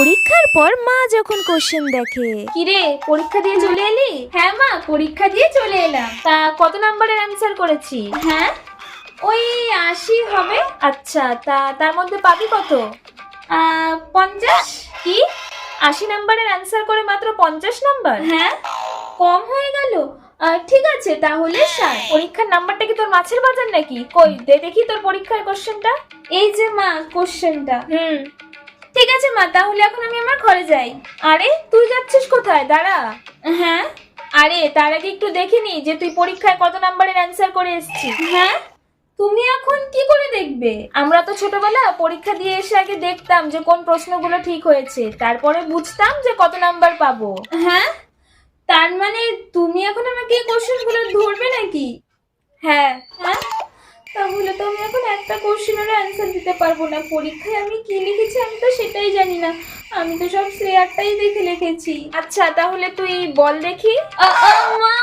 পরীক্ষার পর মা যখন কোশ্চেন দেখে। কিরে, পরীক্ষা দিয়ে চলে এলি? হ্যাঁ মা, পরীক্ষা দিয়ে চলে এলাম। তা কত নাম্বারের অ্যান্সার করেছি? হ্যাঁ, ওই 80 হবে। আচ্ছা, তার মধ্যে পাবি কত? 50। কি, 80 নাম্বারের অ্যান্সার করে মাত্র 50 নাম্বার? হ্যাঁ, কম হয়ে গেল। ঠিক আছে, তাহলে 60। পরীক্ষার নাম্বারটা কি তোর মাছের বাজার নাকি? কই দে দেখি তোর পরীক্ষার কোশ্চেনটা। এই যে মা, কোশ্চেনটা। ঠিক আছে মা, তাহলে এখন আমি আমার ঘরে যাই। আরে, তুই যাচ্ছিস কোথায়? দাঁড়া। হ্যাঁ, আরে তার আগে একটু দেখে নি যে তুই পরীক্ষায় কত নাম্বারের অ্যান্সার করে এসেছিস। হ্যাঁ, তুমি এখন কি করে দেখবে? আমরা তো ছোটবেলা পরীক্ষা দিয়ে এসে আগে দেখতাম যে কোন প্রশ্নগুলো ঠিক হয়েছে, তারপরে বুঝতাম যে কত নাম্বার পাবো। হ্যাঁ, তার মানে তুমি এখন আমাকে এই কোশ্চেনগুলো ধরবে নাকি? হ্যাঁ। হ্যাঁ, তাহলে তো আমি এখন একটা কোশ্চেনেরও অ্যান্সার দিতে পারবো না। পরীক্ষায় আমি কি লিখেছি আমি তো সেটাই জানি না। আমি তো সব শ্রেয়ারটাই দেখে লিখেছি। আচ্ছা, তাহলে তুই বল দেখি। মা